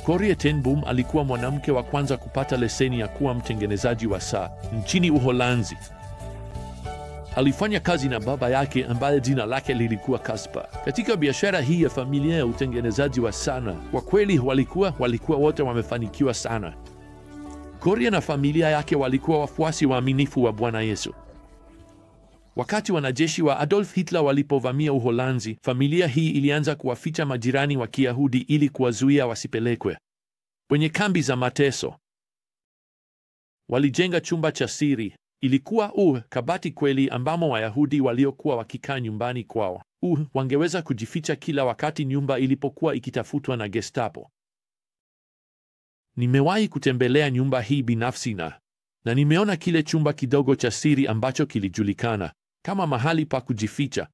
Corrie ten Boom alikuwa mwanamke wa kwanza kupata leseni ya kuwa mtengenezaji wa saa nchini Uholanzi. Alifanya kazi na baba yake ambaye jina lake lilikuwa Caspar katika biashara hii ya familia ya utengenezaji wa saa. Kwa kweli walikuwa wote wamefanikiwa sana. Corrie na familia yake walikuwa wafuasi waaminifu wa Bwana Yesu. Wakati wanajeshi wa Adolf Hitler walipovamia Uholanzi, familia hii ilianza kuwaficha majirani wa Kiyahudi ili kuwazuia wasipelekwe kwenye kambi za mateso. Walijenga chumba cha siri. Ilikuwa kabati kweli ambamo Wayahudi waliokuwa wakikaa nyumbani kwao wangeweza kujificha kila wakati nyumba ilipokuwa ikitafutwa na Gestapo. Nimewahi kutembelea nyumba hii binafsi na nimeona kile chumba kidogo cha siri ambacho kilijulikana kama mahali pa kujificha.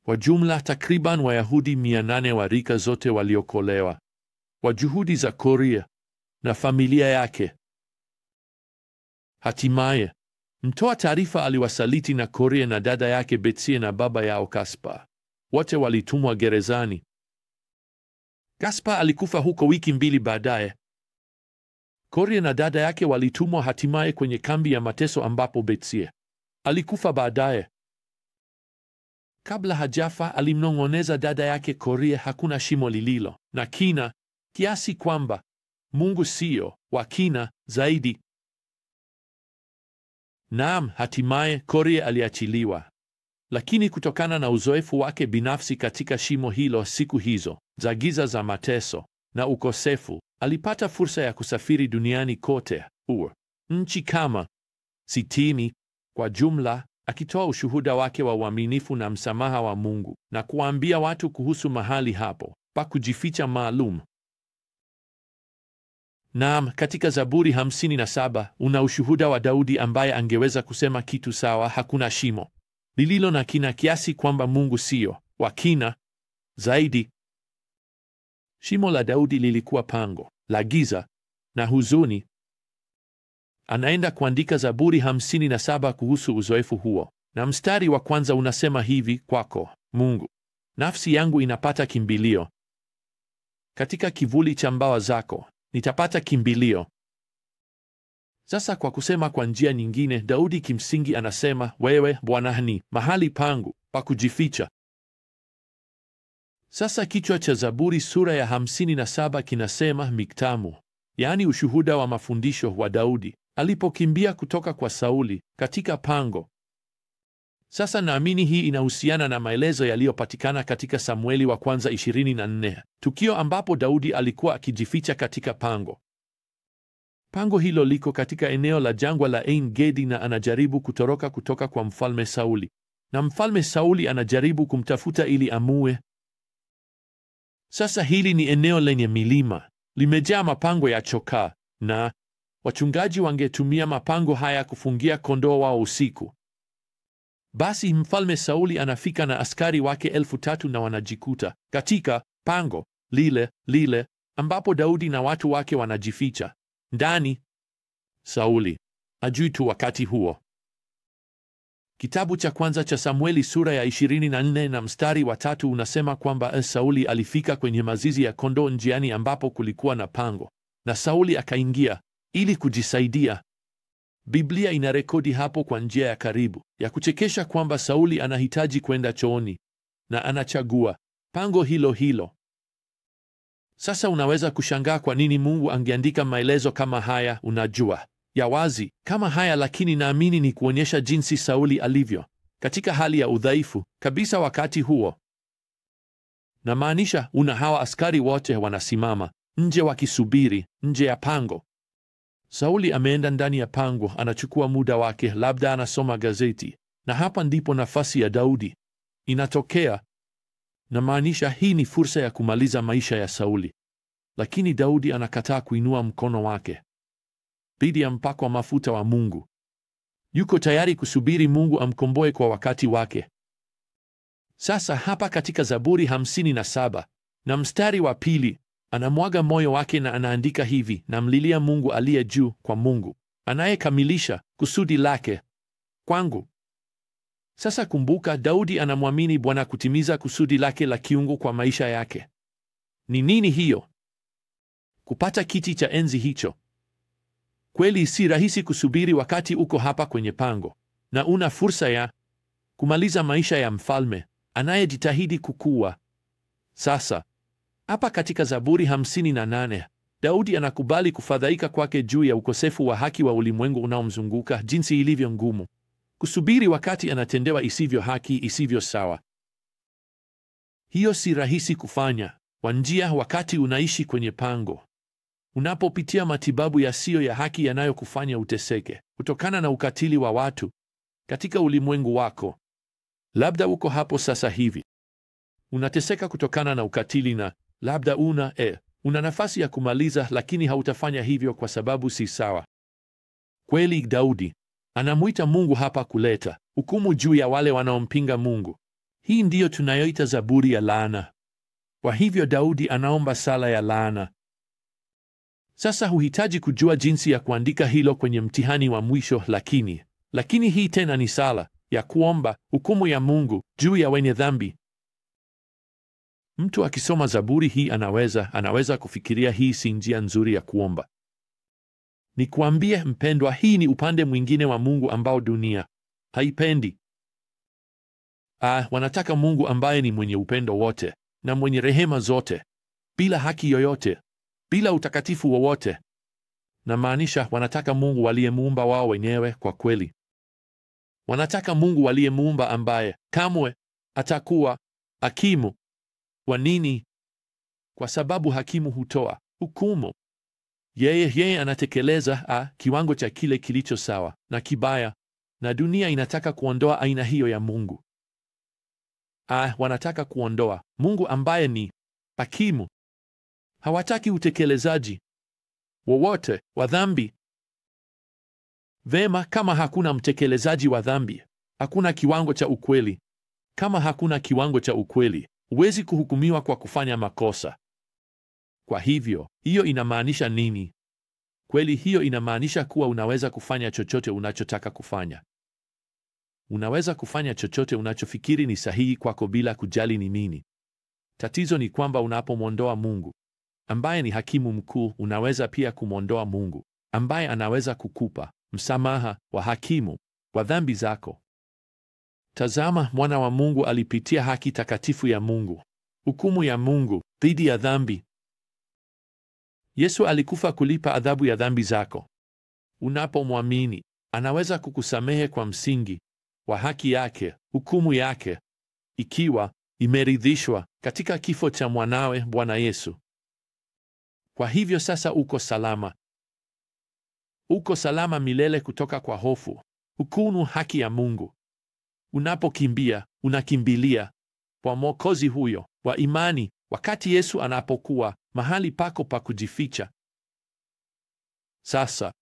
Kwa jumla takriban Wayahudi 800 wa rika zote waliokolewa kwa juhudi za Corrie na familia yake. Hatimaye mtoa taarifa aliwasaliti na Corrie na dada yake Betsie na baba yao Caspar. Wote walitumwa gerezani. Caspar alikufa huko wiki 2 baadaye. Corrie na dada yake walitumwa hatimaye kwenye kambi ya mateso ambapo Betsie alikufa baadaye. Kabla hajafa alimnong'oneza dada yake Corrie hakuna shimo lililo na kina kiasi kwamba Mungu sio wa kina zaidi. Naam, hatimaye Corrie aliachiliwa. Lakini kutokana na uzoefu wake binafsi katika shimo hilo siku hizo za giza za mateso na ukosefu, alipata fursa ya kusafiri duniani kote, nchi kama 60 kwa jumla, akitoa ushuhuda wake wa uaminifu na msamaha wa Mungu na kuwaambia watu kuhusu mahali hapo pa kujificha maalum. Naam, katika Zaburi 57 una ushuhuda wa Daudi ambaye angeweza kusema kitu sawa, hakuna shimo lililo na kina kiasi kwamba Mungu sio wa kina zaidi. Shimo la Daudi lilikuwa pango la giza na huzuni. Anaenda kuandika Zaburi 57 kuhusu uzoefu huo, na mstari wa kwanza unasema hivi: kwako Mungu nafsi yangu inapata kimbilio, katika kivuli cha mbawa zako nitapata kimbilio. Sasa kwa kusema kwa njia nyingine, Daudi kimsingi anasema, wewe Bwana ni mahali pangu pa kujificha. Sasa kichwa cha Zaburi sura ya 57 kinasema miktamu, yaani ushuhuda wa mafundisho wa Daudi alipokimbia kutoka kwa Sauli katika pango. Sasa naamini hii inahusiana na maelezo yaliyopatikana katika Samueli wa kwanza 24, tukio ambapo Daudi alikuwa akijificha katika pango. Pango hilo liko katika eneo la jangwa la Ein Gedi na anajaribu kutoroka kutoka kwa mfalme Sauli. Na mfalme Sauli anajaribu kumtafuta ili amue. Sasa hili ni eneo lenye milima, limejaa mapango ya chokaa, na wachungaji wangetumia mapango haya kufungia kondoo wao usiku. Basi mfalme Sauli anafika na askari wake 3,000 na wanajikuta katika pango lile ambapo Daudi na watu wake wanajificha ndani. Sauli ajui tu wakati huo. Kitabu cha kwanza cha Samueli sura ya 24 na mstari wa 3 unasema kwamba Sauli alifika kwenye mazizi ya kondoo njiani ambapo kulikuwa na pango, na Sauli akaingia ili kujisaidia. Biblia inarekodi hapo kwa njia ya karibu ya kuchekesha kwamba Sauli anahitaji kwenda chooni na anachagua pango hilo. Sasa unaweza kushangaa kwa nini Mungu angeandika maelezo kama haya, unajua, ya wazi kama haya, lakini naamini ni kuonyesha jinsi Sauli alivyo katika hali ya udhaifu kabisa wakati huo. Na maanisha una hawa askari wote wanasimama nje wakisubiri nje ya pango. Sauli ameenda ndani ya pango, anachukua muda wake, labda anasoma gazeti, na hapa ndipo nafasi ya Daudi inatokea. Na maanisha hii ni fursa ya kumaliza maisha ya Sauli, lakini Daudi anakataa kuinua mkono wake dhidi ya mpako wa mafuta wa Mungu. Yuko tayari kusubiri Mungu amkomboe kwa wakati wake. Sasa hapa katika Zaburi 57 na mstari wa 2 anamwaga moyo wake na anaandika hivi: namlilia Mungu aliye juu, kwa Mungu anayekamilisha kusudi lake kwangu. Sasa kumbuka, Daudi anamwamini Bwana kutimiza kusudi lake la kiungu kwa maisha yake. Ni nini hiyo? kupata kiti cha enzi hicho. Kweli si rahisi kusubiri wakati uko hapa kwenye pango na una fursa ya kumaliza maisha ya mfalme anayejitahidi kukua. Sasa hapa katika Zaburi 58 Daudi anakubali kufadhaika kwake juu ya ukosefu wa haki wa ulimwengu unaomzunguka, jinsi ilivyo ngumu kusubiri wakati anatendewa isivyo haki, isivyo sawa. Hiyo si rahisi kufanya kwa njia wakati unaishi kwenye pango, unapopitia matibabu yasiyo ya haki yanayokufanya uteseke kutokana na ukatili wa watu katika ulimwengu wako. Labda uko hapo sasa hivi, unateseka kutokana na ukatili na labda una nafasi ya kumaliza, lakini hautafanya hivyo kwa sababu si sawa. Kweli Daudi anamwita Mungu hapa kuleta hukumu juu ya wale wanaompinga Mungu. Hii ndiyo tunayoita zaburi ya laana. Kwa hivyo Daudi anaomba sala ya laana. Sasa huhitaji kujua jinsi ya kuandika hilo kwenye mtihani wa mwisho, lakini hii tena ni sala ya kuomba hukumu ya Mungu juu ya wenye dhambi. Mtu akisoma zaburi hii anaweza kufikiria hii si njia nzuri ya kuomba. Nikuambie mpendwa, hii ni upande mwingine wa Mungu ambao dunia haipendi. Wanataka Mungu ambaye ni mwenye upendo wote na mwenye rehema zote, bila haki yoyote, bila utakatifu wowote. Na maanisha wanataka Mungu waliyemuumba wao wenyewe kwa kweli. Wanataka Mungu waliyemuumba ambaye kamwe atakuwa hakimu. Kwa nini? Kwa sababu hakimu hutoa hukumu. Yeye anatekeleza kiwango cha kile kilicho sawa na kibaya, na dunia inataka kuondoa aina hiyo ya Mungu. Wanataka kuondoa Mungu ambaye ni hakimu. Hawataki utekelezaji wowote wa dhambi. Vema, kama hakuna mtekelezaji wa dhambi, hakuna kiwango cha ukweli. Kama hakuna kiwango cha ukweli, huwezi kuhukumiwa kwa kufanya makosa. Kwa hivyo, hiyo inamaanisha nini? Kweli hiyo inamaanisha kuwa unaweza kufanya chochote unachotaka kufanya. Unaweza kufanya chochote unachofikiri ni sahihi kwako bila kujali ni nini. Tatizo ni kwamba unapomwondoa Mungu ambaye ni hakimu mkuu, unaweza pia kumwondoa Mungu ambaye anaweza kukupa msamaha wa hakimu kwa dhambi zako. Tazama, mwana wa Mungu alipitia haki takatifu ya Mungu, hukumu ya Mungu dhidi ya dhambi. Yesu alikufa kulipa adhabu ya dhambi zako. Unapomwamini, anaweza kukusamehe kwa msingi wa haki yake, hukumu yake, ikiwa imeridhishwa katika kifo cha mwanawe Bwana Yesu. Kwa hivyo sasa uko salama. Uko salama milele kutoka kwa hofu, hukumu, haki ya Mungu. Unapokimbia, unakimbilia kwa Mwokozi huyo wa imani, wakati Yesu anapokuwa mahali pako pa kujificha. Sasa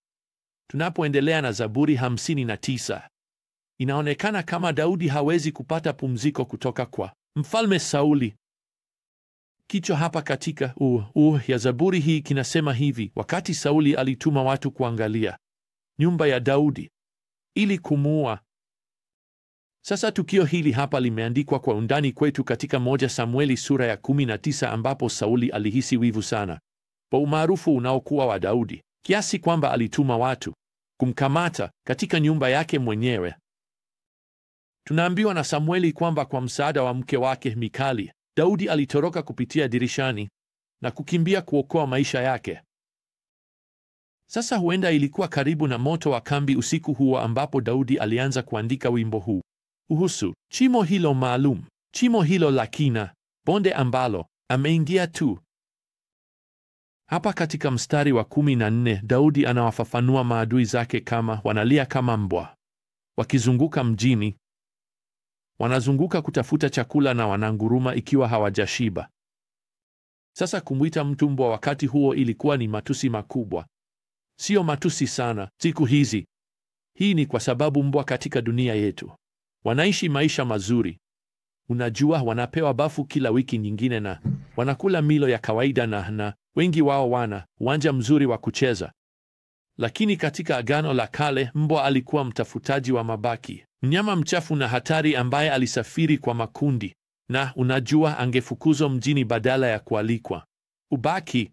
tunapoendelea na Zaburi 59, inaonekana kama Daudi hawezi kupata pumziko kutoka kwa Mfalme Sauli. Kichwa hapa katika ya Zaburi hii kinasema hivi: wakati Sauli alituma watu kuangalia nyumba ya Daudi ili kumuua. Sasa tukio hili hapa limeandikwa kwa undani kwetu katika 1 Samueli sura ya 19, ambapo Sauli alihisi wivu sana kwa umaarufu unaokuwa wa Daudi, kiasi kwamba alituma watu kumkamata katika nyumba yake mwenyewe. Tunaambiwa na Samueli kwamba kwa msaada wa mke wake Mikali, Daudi alitoroka kupitia dirishani na kukimbia kuokoa maisha yake. Sasa huenda ilikuwa karibu na moto wa kambi usiku huo ambapo Daudi alianza kuandika wimbo huu kuhusu shimo hilo maalum, shimo hilo la kina, bonde ambalo ameingia tu. Hapa katika mstari wa 14, Daudi anawafafanua maadui zake kama wanalia kama mbwa wakizunguka mjini. Wanazunguka kutafuta chakula na wananguruma ikiwa hawajashiba. Sasa kumwita mtu mbwa wakati huo ilikuwa ni matusi makubwa. Sio matusi sana siku hizi. Hii ni kwa sababu mbwa katika dunia yetu wanaishi maisha mazuri. Unajua, wanapewa bafu kila wiki nyingine na wanakula milo ya kawaida na wengi wao wana uwanja mzuri wa kucheza. Lakini katika Agano la Kale, mbwa alikuwa mtafutaji wa mabaki, mnyama mchafu na hatari ambaye alisafiri kwa makundi, na unajua, angefukuzwa mjini badala ya kualikwa ubaki.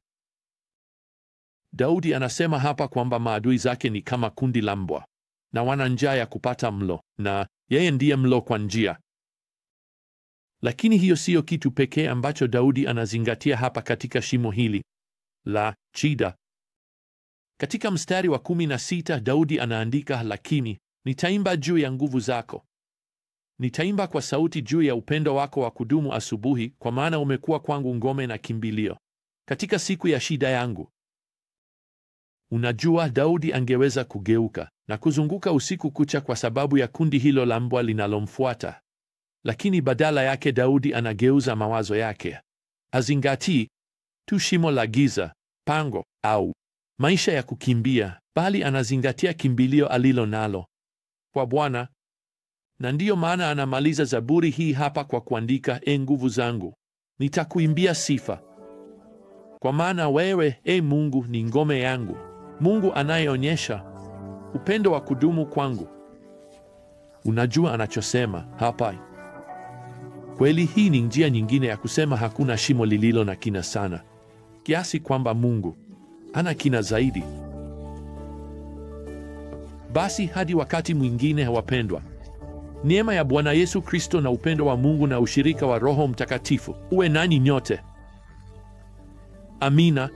Daudi anasema hapa kwamba maadui zake ni kama kundi la mbwa na wana njaa ya kupata mlo, na yeye ndiye mlo kwa njia. Lakini hiyo siyo kitu pekee ambacho Daudi anazingatia hapa katika shimo hili la shida. Katika mstari wa 16 Daudi anaandika, lakini nitaimba juu ya nguvu zako. Nitaimba kwa sauti juu ya upendo wako wa kudumu asubuhi, kwa maana umekuwa kwangu ngome na kimbilio katika siku ya shida yangu. Unajua, Daudi angeweza kugeuka na kuzunguka usiku kucha kwa sababu ya kundi hilo la mbwa linalomfuata. Lakini badala yake Daudi anageuza mawazo yake. Azingatii tu shimo la giza, pango au maisha ya kukimbia, bali anazingatia kimbilio alilo nalo kwa Bwana. Na ndiyo maana anamaliza Zaburi hii hapa kwa kuandika, e nguvu zangu, nitakuimbia sifa. Kwa maana wewe, e Mungu, ni ngome yangu, Mungu anayeonyesha upendo wa kudumu kwangu. Unajua anachosema hapa? Kweli hii ni njia nyingine ya kusema hakuna shimo lililo na kina sana kiasi kwamba Mungu ana kina zaidi. Basi hadi wakati mwingine, wapendwa, neema ya Bwana Yesu Kristo na upendo wa Mungu na ushirika wa Roho Mtakatifu uwe nanyi nyote. Amina.